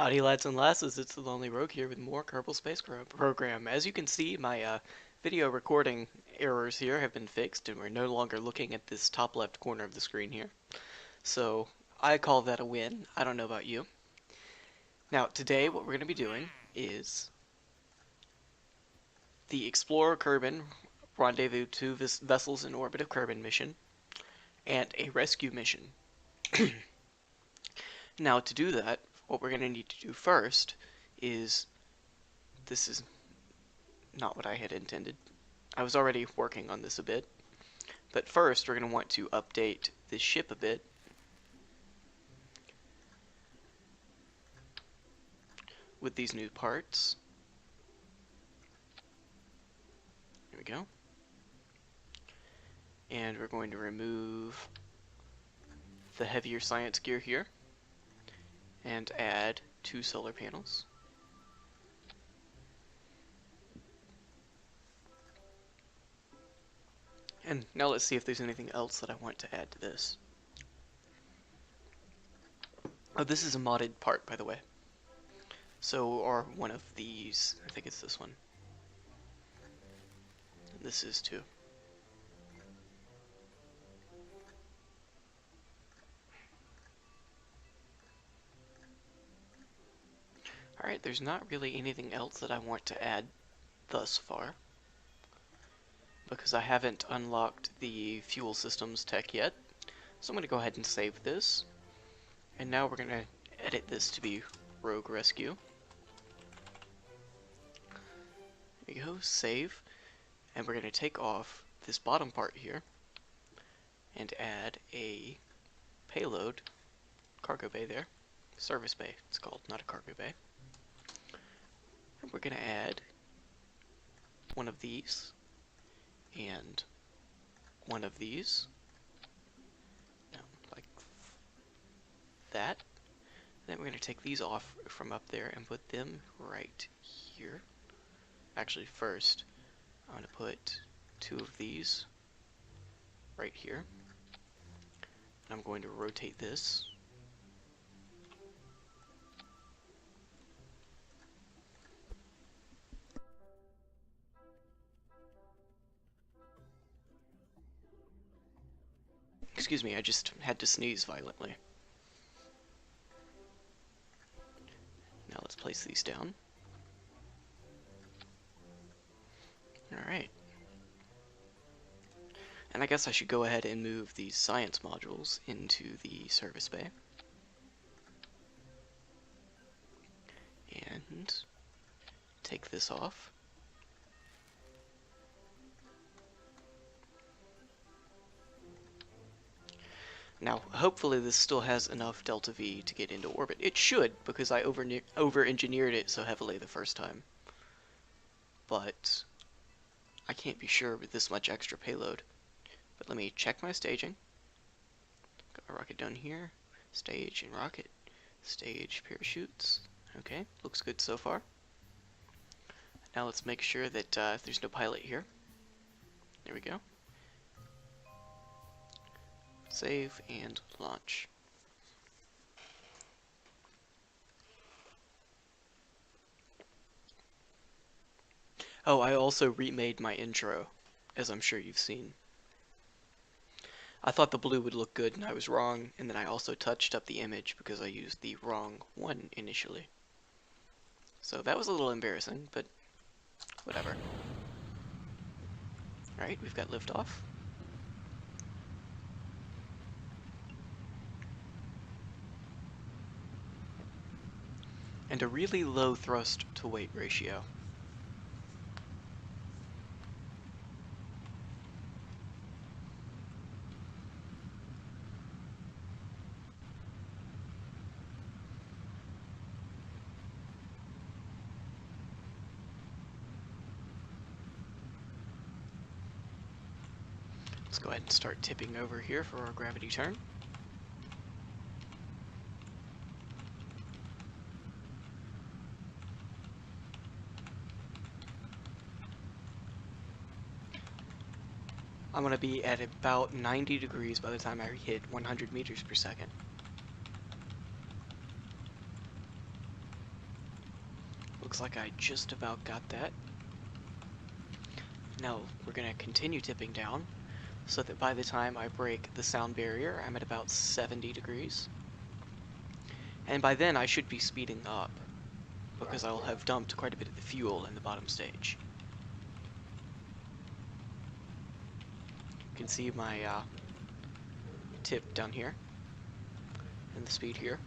Howdy lads and lasses, it's the Lonely Rogue here with more Kerbal Space Program. As you can see, my video recording errors here have been fixed and we're no longer looking at this top left corner of the screen here. So I call that a win. I don't know about you. Now today what we're going to be doing is the Explorer Kerbin Rendezvous 2 Vessels in Orbit of Kerbin mission and a rescue mission. Now to do that, what we're going to need to do first is, this is not what I had intended. I was already working on this a bit, but first we're going to want to update this ship a bit. With these new parts. Here we go. And we're going to remove the heavier science gear here and add 2 solar panels. And now let's see if there's anything else that I want to add to this. Oh, this is a modded part, by the way. So, or one of these. I think it's this one. And this is too. Alright, there's not really anything else that I want to add thus far, because I haven't unlocked the fuel systems tech yet. So I'm going to go ahead and save this. And now we're going to edit this to be Rogue Rescue. There you go, save. And we're going to take off this bottom part here and add a payload, cargo bay there. Service bay, it's called, not a cargo bay. And we're going to add one of these and one of these. Now, like that. Then we're going to take these off from up there and put them right here. Actually, first, I'm going to put 2 of these right here. And I'm going to rotate this. Excuse me, I just had to sneeze violently. Now let's place these down. Alright. And I guess I should go ahead and move these science modules into the service bay. And take this off. Now, hopefully this still has enough delta V to get into orbit. It should, because I over-engineered it so heavily the first time. But I can't be sure with this much extra payload. But let me check my staging. Got my rocket down here. Stage and rocket. Stage parachutes. Okay, looks good so far. Now let's make sure that there's no pilot here. There we go. Save and launch. Oh, I also remade my intro, as I'm sure you've seen. I thought the blue would look good and I was wrong, and then I also touched up the image because I used the wrong one initially. So that was a little embarrassing, but whatever. Alright, we've got liftoff. And a really low thrust to weight ratio. Let's go ahead and start tipping over here for our gravity turn. I'm going to be at about 90 degrees by the time I hit 100 meters per second. Looks like I just about got that. Now we're going to continue tipping down so that by the time I break the sound barrier, I'm at about 70 degrees. And by then I should be speeding up, because I will have dumped quite a bit of the fuel in the bottom stage. You can see my tip down here, and the speed here.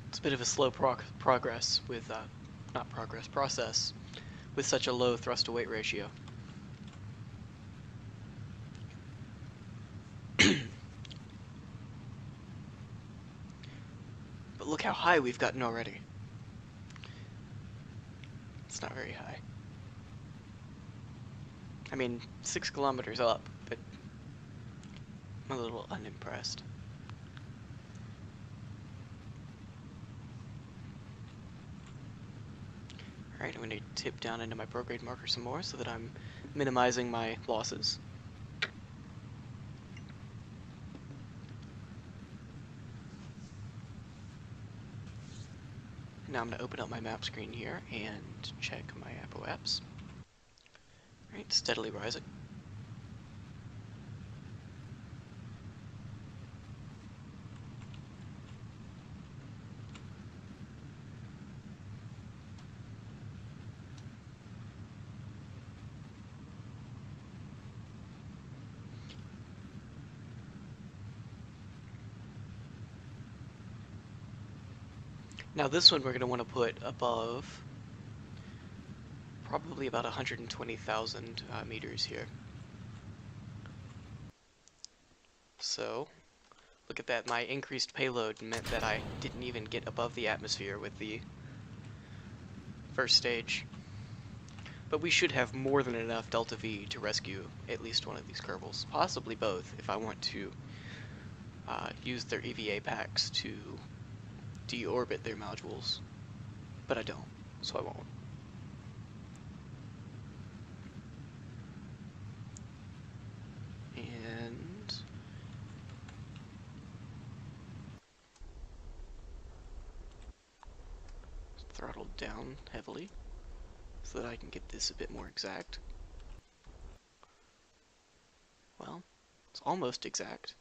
It's a bit of a slow progress with, process with such a low thrust to weight ratio. But look how high we've gotten already. It's not very high. I mean, 6 kilometers up, but I'm a little unimpressed. Alright, I'm going to tip down into my prograde marker some more so that I'm minimizing my losses. Now I'm going to open up my map screen here and check my Apo apps. Alright, steadily rising. Now this one we're going to want to put above probably about 120,000 meters here. So, look at that, my increased payload meant that I didn't even get above the atmosphere with the first stage. But we should have more than enough Delta V to rescue at least one of these Kerbals, possibly both, if I want to use their EVA packs to deorbit their modules. But I don't, so I won't. And throttle down heavily so that I can get this a bit more exact. Well, it's almost exact.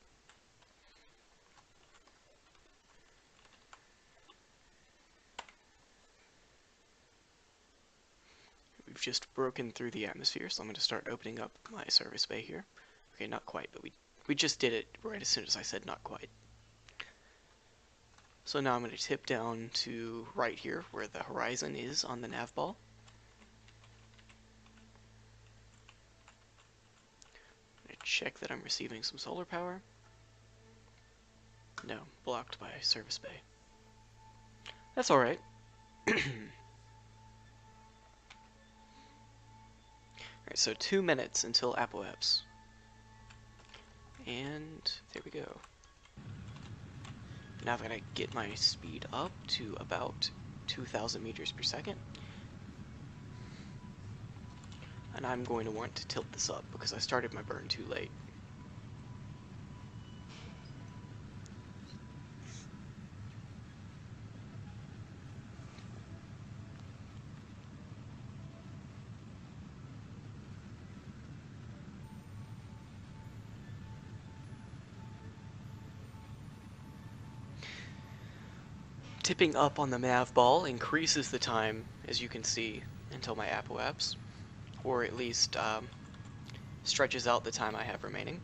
We've just broken through the atmosphere, so I'm going to start opening up my service bay here. Okay, not quite, but we just did it right as soon as I said not quite. So now I'm going to tip down to right here, where the horizon is on the nav ball. I'm going to check that I'm receiving some solar power. No, blocked by service bay. That's alright. Alright, so 2 minutes until apoapse. And there we go. Now I'm going to get my speed up to about 2,000 meters per second. And I'm going to want to tilt this up because I started my burn too late. Tipping up on the nav ball increases the time, as you can see, until my apoapse, or at least stretches out the time I have remaining.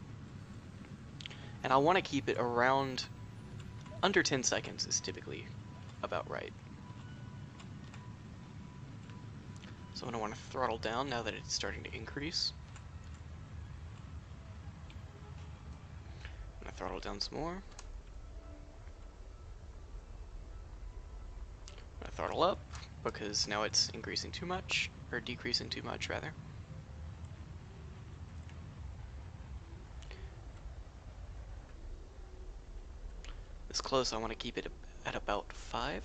And I want to keep it around under 10 seconds is typically about right. So I'm going to want to throttle down now that it's starting to increase. I'm going to throttle down some more. I'm going to throttle up because now it's increasing too much, or decreasing too much rather. This close, I want to keep it at about 5.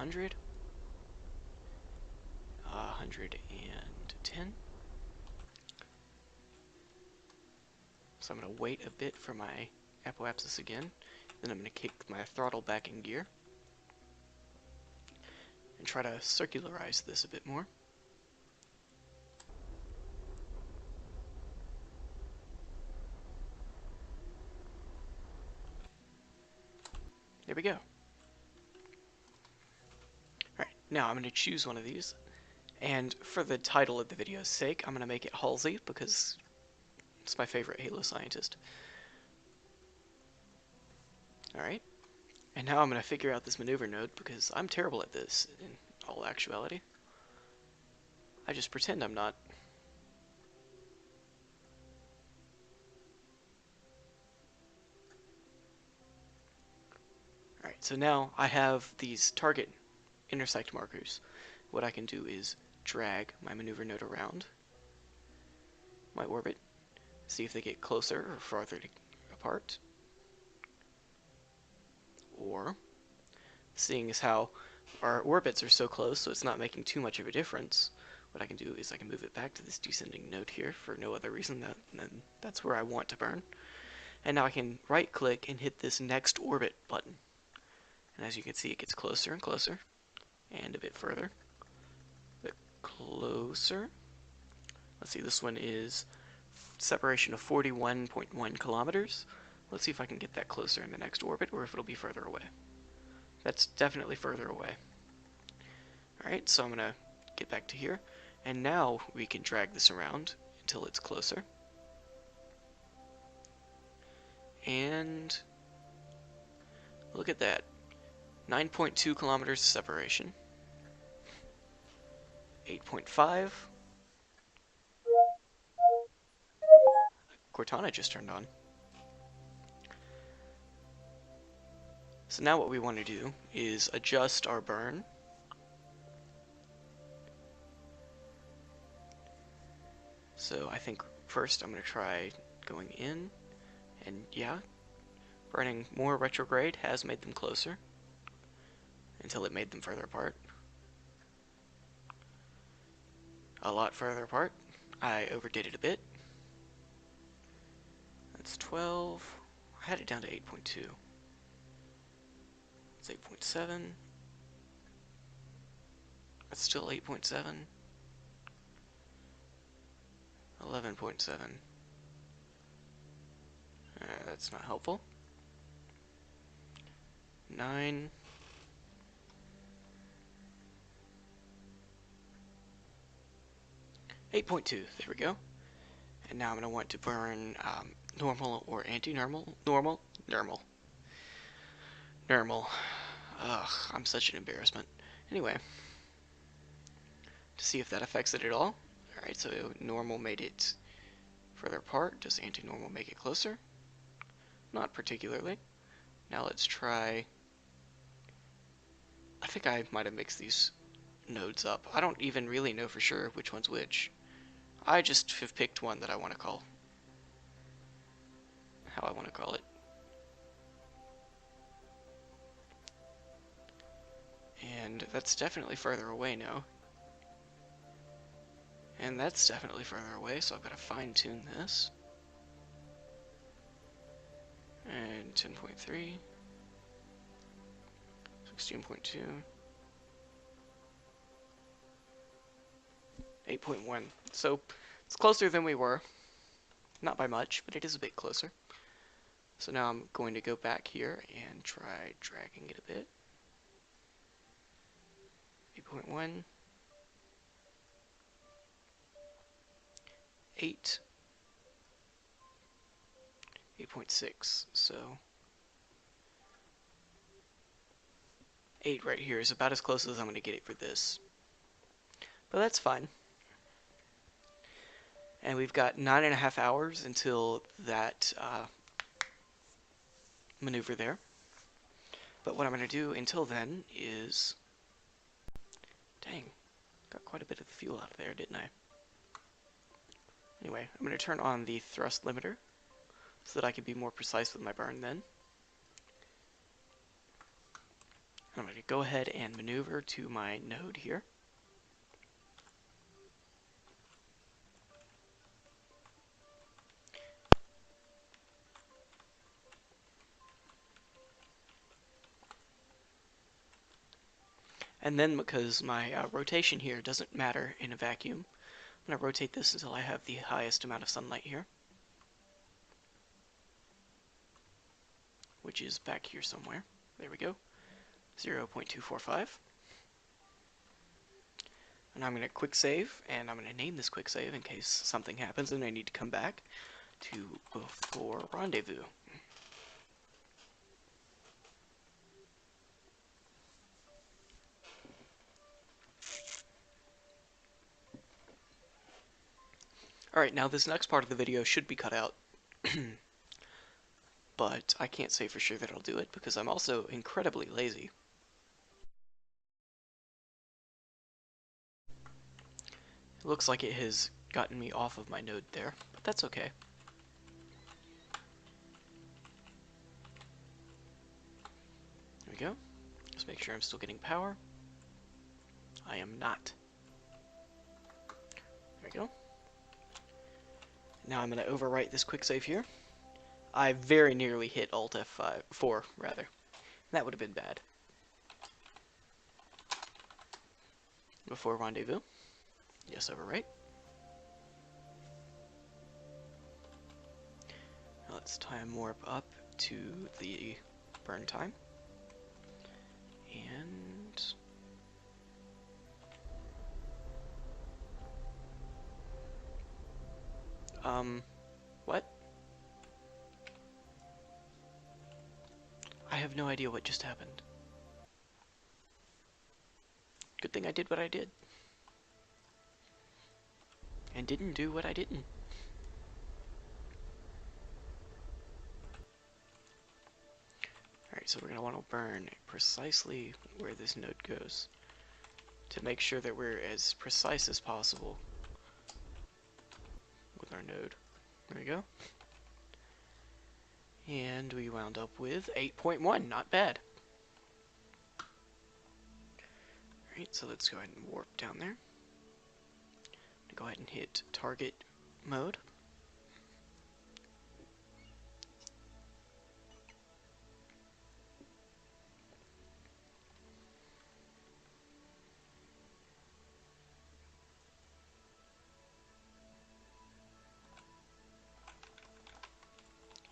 100, 110. So I'm going to wait a bit for my apoapsis again. Then I'm going to kick my throttle back in gear and try to circularize this a bit more. There we go. Alright, now I'm going to choose one of these. And for the title of the video's sake, I'm going to make it Halsey because it's my favorite Halo scientist. Alright, and now I'm going to figure out this maneuver node because I'm terrible at this in all actuality. I just pretend I'm not. Alright, so now I have these target intersect markers. What I can do is drag my maneuver node around my orbit, see if they get closer or farther apart. Or, seeing as how our orbits are so close, so it's not making too much of a difference, what I can do is I can move it back to this descending node here for no other reason than that's where I want to burn. And now I can right click and hit this next orbit button. And as you can see, it gets closer and closer, and a bit further. A bit closer. Let's see, this one is separation of 41.1 kilometers. Let's see if I can get that closer in the next orbit, or if it'll be further away. That's definitely further away. Alright, so I'm going to get back to here, and now we can drag this around until it's closer. And look at that. 9.2 kilometers separation. 8.5. Cortana just turned on. So now what we want to do is adjust our burn. So I think first I'm going to try going in, and yeah, burning more retrograde has made them closer until it made them further apart. A lot further apart. I overdid it a bit. That's 12. I had it down to 8.2. It's 8.7. That's still 8.7. 11.7. That's not helpful. 9. 8.2. There we go. And now I'm going to want to burn normal or anti-normal. Normal. Ugh, I'm such an embarrassment. Anyway, to see if that affects it at all. Alright, so normal made it further apart. Does anti-normal make it closer? Not particularly. Now let's try... I think I might have mixed these nodes up. I don't even really know for sure which one's which. I just have picked one that I want to call how I want to call it. And that's definitely further away now. And that's definitely further away, so I've got to fine-tune this. And 10.3. 16.2. 8.1. So it's closer than we were. Not by much, but it is a bit closer. So now I'm going to go back here and try dragging it a bit. 8.1. 8. 8.6. So 8 right here is about as close as I'm going to get it for this. But that's fine. And we've got 9.5 hours until that maneuver there. But what I'm going to do until then is... Dang, got quite a bit of fuel out of there, didn't I? Anyway, I'm going to turn on the thrust limiter so that I can be more precise with my burn then. I'm going to go ahead and maneuver to my node here. And then, because my rotation here doesn't matter in a vacuum, I'm going to rotate this until I have the highest amount of sunlight here, which is back here somewhere. There we go, 0.245. And I'm going to quick save, and I'm going to name this quick save in case something happens and I need to come back to before rendezvous. Alright, now this next part of the video should be cut out, but I can't say for sure that I'll do it because I'm also incredibly lazy. It looks like it has gotten me off of my node there, but that's okay. There we go. Just make sure I'm still getting power. I am not. There we go. Now I'm going to overwrite this quick save here. I very nearly hit Alt F4 rather. That would have been bad. Before rendezvous. Yes, overwrite. Now let's time warp up to the burn time. And what? I have no idea what just happened. Good thing I did what I did. And didn't do what I didn't. Alright, so we're going to want to burn precisely where this node goes to make sure that we're as precise as possible with our node. There we go. And we wound up with 8.1, not bad. Alright, so let's go ahead and warp down there. Go ahead and hit target mode.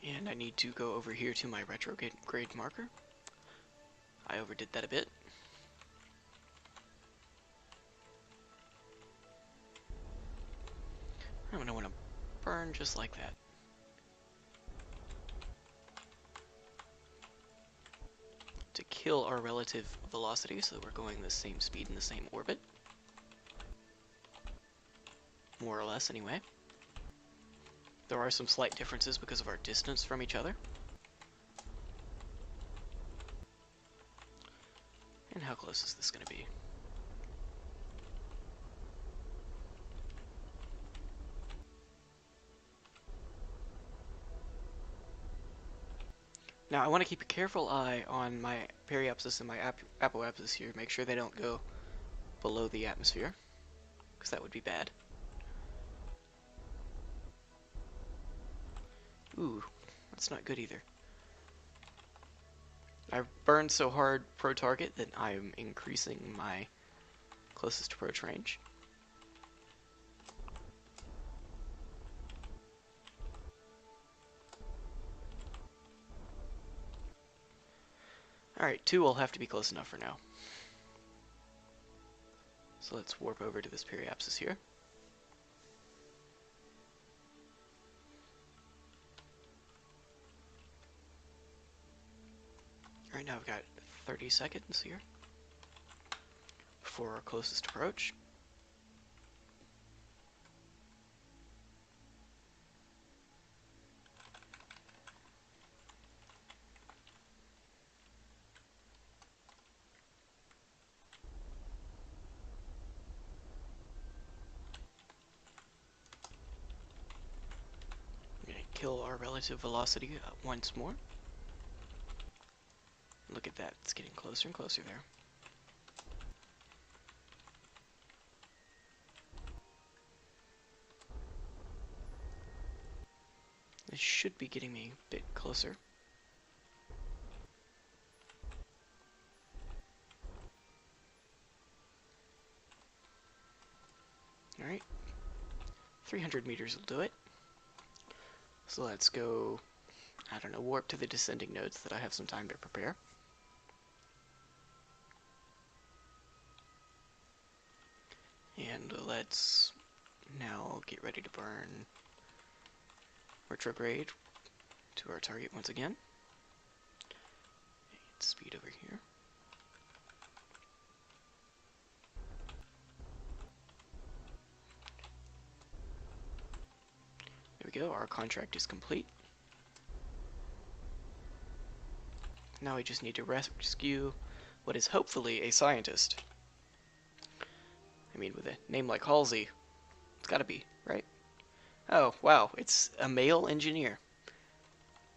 And I need to go over here to my retrograde marker. I overdid that a bit. I'm going to want to burn just like that. To kill our relative velocity so that we're going the same speed in the same orbit. More or less, anyway. There are some slight differences because of our distance from each other. And how close is this going to be? Now I want to keep a careful eye on my periapsis and my apoapsis here, make sure they don't go below the atmosphere, because that would be bad. Ooh, that's not good either. I've burned so hard pro target that I'm increasing my closest approach range. Alright, 2 will have to be close enough for now. So let's warp over to this periapsis here. Alright, now I've got 30 seconds here before our closest approach. I'm going to kill our relative velocity once more. look at that. It's getting closer and closer there. This should be getting me a bit closer. Alright. 300 meters will do it. So let's go, I don't know, warp to the descending nodes that I have some time to prepare. And let's now get ready to burn retrograde to our target once again. And speed over here. There we go, our contract is complete. Now we just need to rescue what is hopefully a scientist. I mean, with a name like Halsey, it's gotta be, right? Oh, wow, it's a male engineer.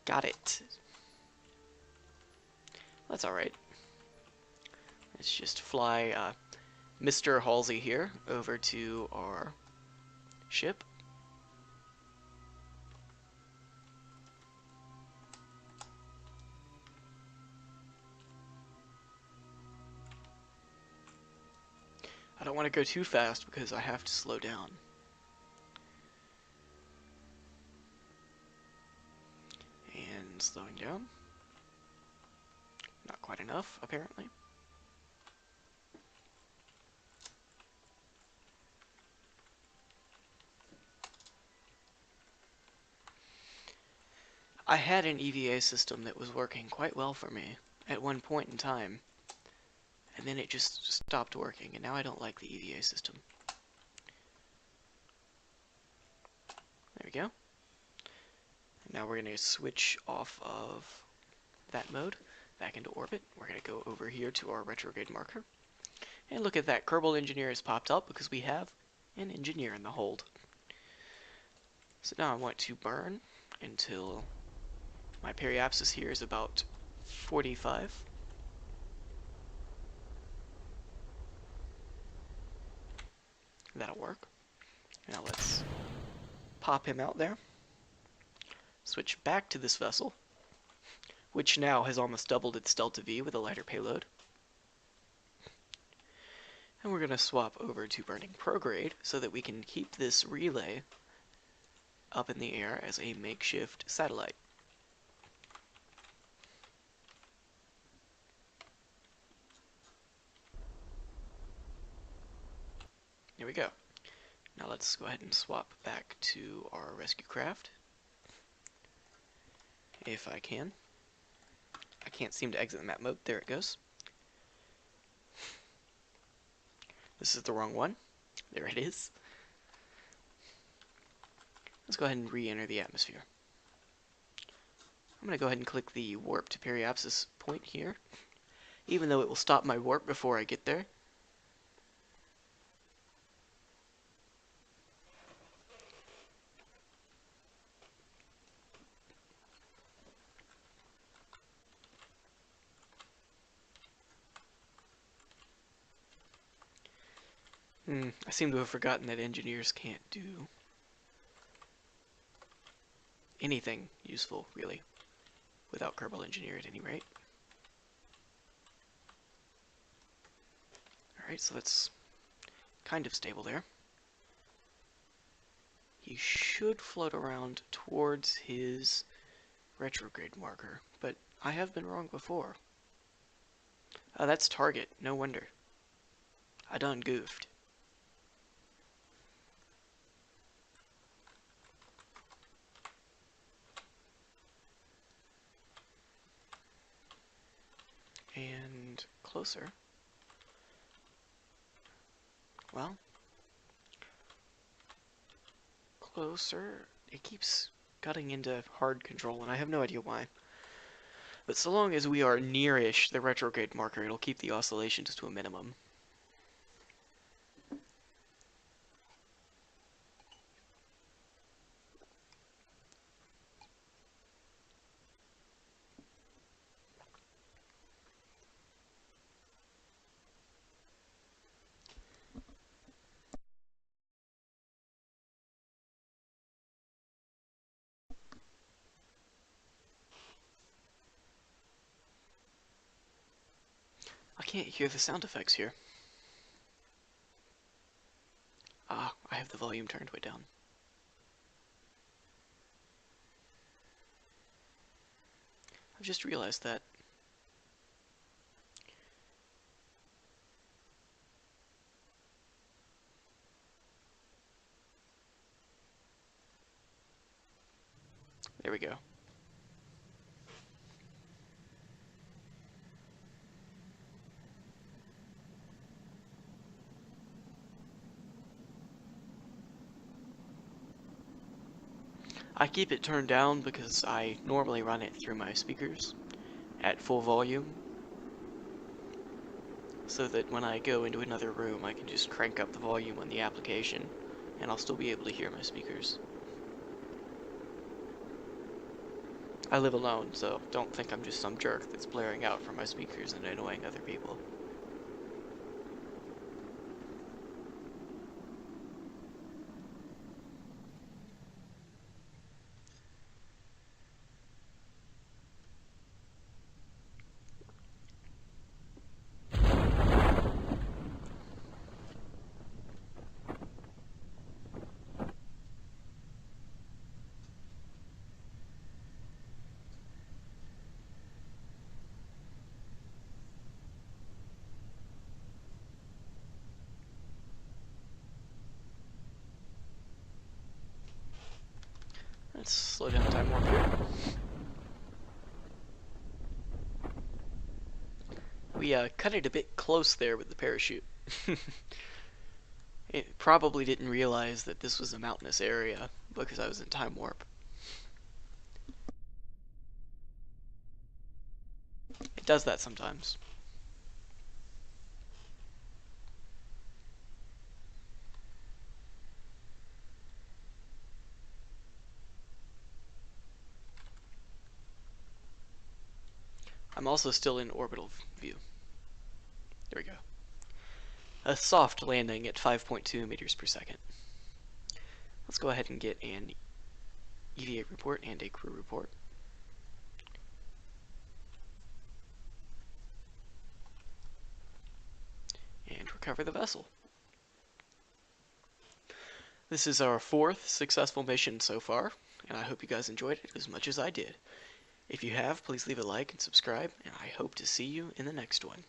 Got it. That's alright. Let's just fly Mr. Halsey here over to our ship. I don't want to go too fast because I have to slow down. And slowing down. Not quite enough, apparently. I had an EVA system that was working quite well for me at one point in time, and then it just stopped working, and now I don't like the EVA system. There we go. And now we're going to switch off of that mode back into orbit. We're going to go over here to our retrograde marker. And look at that, Kerbal Engineer has popped up because we have an engineer in the hold. So now I want to burn until my periapsis here is about 45. That'll work. Now let's pop him out there. Switch back to this vessel, which now has almost doubled its delta V with a lighter payload. And we're going to swap over to burning prograde so that we can keep this relay up in the air as a makeshift satellite. There we go. Now let's go ahead and swap back to our rescue craft. If I can. I can't seem to exit the map mode. There it goes. This is the wrong one. There it is. Let's go ahead and re-enter the atmosphere. I'm going to go ahead and click the warp to periapsis point here, even though it will stop my warp before I get there. I seem to have forgotten that engineers can't do anything useful, really, without Kerbal Engineer at any rate. Alright, so that's kind of stable there. He should float around towards his retrograde marker, but I have been wrong before. That's target, no wonder. I done goofed. And closer. Well, closer. It keeps cutting into hard control, and I have no idea why. But so long as we are nearish the retrograde marker, it'll keep the oscillations to a minimum. I can't hear the sound effects here. Ah, I have the volume turned way down. I've just realized that. There we go. I keep it turned down because I normally run it through my speakers at full volume, so that when I go into another room I can just crank up the volume on the application and I'll still be able to hear my speakers. I live alone, so don't think I'm just some jerk that's blaring out from my speakers and annoying other people. Let's slow down time warp here. We cut it a bit close there with the parachute. It probably didn't realize that this was a mountainous area because I was in time warp. It does that sometimes. I'm also still in orbital view. There we go. A soft landing at 5.2 meters per second. Let's go ahead and get an EVA report and a crew report. And recover the vessel. This is our 4th successful mission so far, and I hope you guys enjoyed it as much as I did. If you have, please leave a like and subscribe, and I hope to see you in the next one.